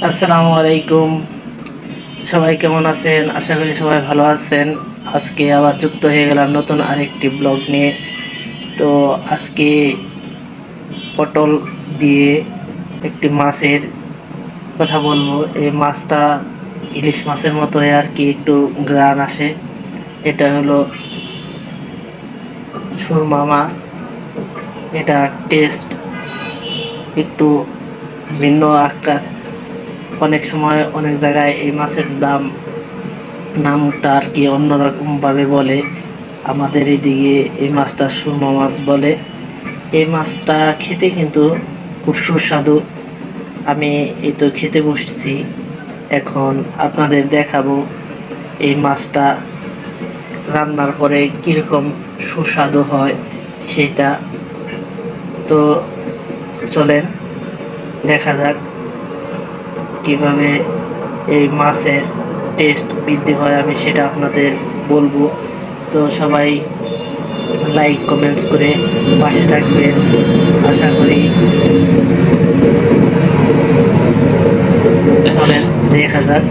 আসসালামু আলাইকুম। সবাই কেমন আছেন? আশা করি সবাই ভালো আছেন। আজকে আবার যুক্ত হয়ে গেলাম নতুন আরেকটি ব্লগ নিয়ে। তো আজকে পটল দিয়ে একটি মাছের কথা বলবো। এই মাছটা ইলিশ মাছের মতোই আর কি, একটু গ্রান আসে। এটা হলো সুরমা মাছ। এটা টেস্ট একটু ভিন্ন আকার। অনেক সময় অনেক জায়গায় এই মাছের নামটা আর কি অন্যরকমভাবে বলে। আমাদের এদিকে এই মাছটা সুরমা মাছ বলে। এই মাছটা খেতে কিন্তু খুব সুস্বাদু। আমি এই তো খেতে বসছি, এখন আপনাদের দেখাবো এই মাছটা রান্নার পরে কীরকম সুস্বাদু হয় সেটা। তো চলেন দেখা যাক কিভাবে এই মাছের টেস্ট বৃদ্ধি হয়, আমি সেটা আপনাদের বলবো। তো সবাই লাইক কমেন্টস করে পাশে থাকবেন আশা করি। চলেন দেখা যাক।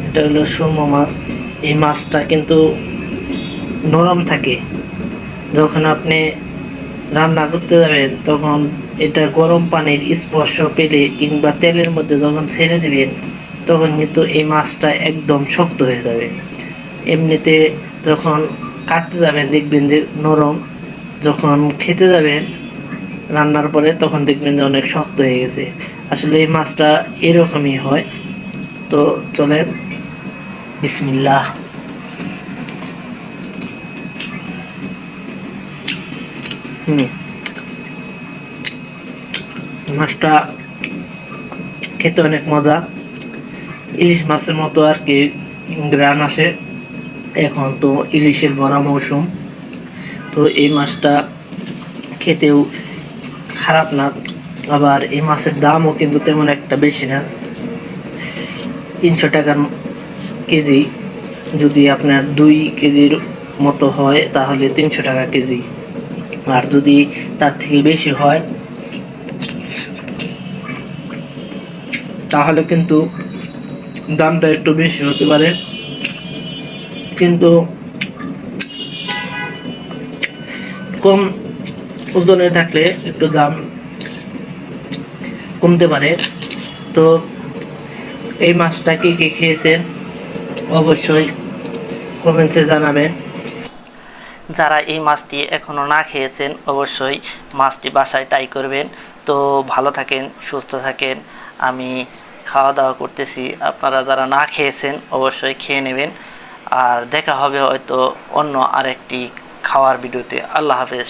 এটা হলো সুরমা মাছ। এই মাছটা কিন্তু নরম থাকে। যখন আপনি রান্না করতে যাবেন তখন এটা গরম পানির স্পর্শ পেলে কিংবা তেলের মধ্যে যখন ছেড়ে দিবেন তখন কিন্তু এই মাছটা একদম শক্ত হয়ে যাবে। এমনিতে যখন কাটতে যাবেন দেখবেন যে নরম, যখন খেতে যাবেন রান্নার পরে তখন দেখবেন যে অনেক শক্ত হয়ে গেছে। আসলে এই মাছটা এরকমই হয়। তো চলেন বিসমিল্লাহ। মাছটা খেতে অনেক মজা, ইলিশ মাছের মতো আর কি গ্রান আসে। এখন তো ইলিশের ভরা মৌসুম, তো এই মাছটা খেতেও খারাপ না। আবার এই মাছের দামও কিন্তু তেমন একটা বেশি না, 300 টাকার কেজি। যদি আপনার 2 কেজির মতো হয় তাহলে 300 টাকা কেজি। আর যদি তার থেকে বেশি হয় তাহলে কিন্তু দামটা একটু বেশি হতে পারে। কিন্তু কম ওজনে থাকলে একটু দাম কমতে পারে। তো এই মাছটা কে কে খেয়েছেন অবশ্যই কমেন্টসে জানাবেন। যারা এই মাছটি এখনও না খেয়েছেন অবশ্যই মাছটি বাসায় ট্রাই করবেন। তো ভালো থাকেন, সুস্থ থাকেন। আমি খাওয়া দাওয়া করতেছি, আপনারা যারা না খেয়েছেন অবশ্যই খেয়ে নেবেন। আর দেখা হবে হয়তো অন্য আরেকটি খাওয়ার ভিডিওতে। আল্লাহ হাফেজ।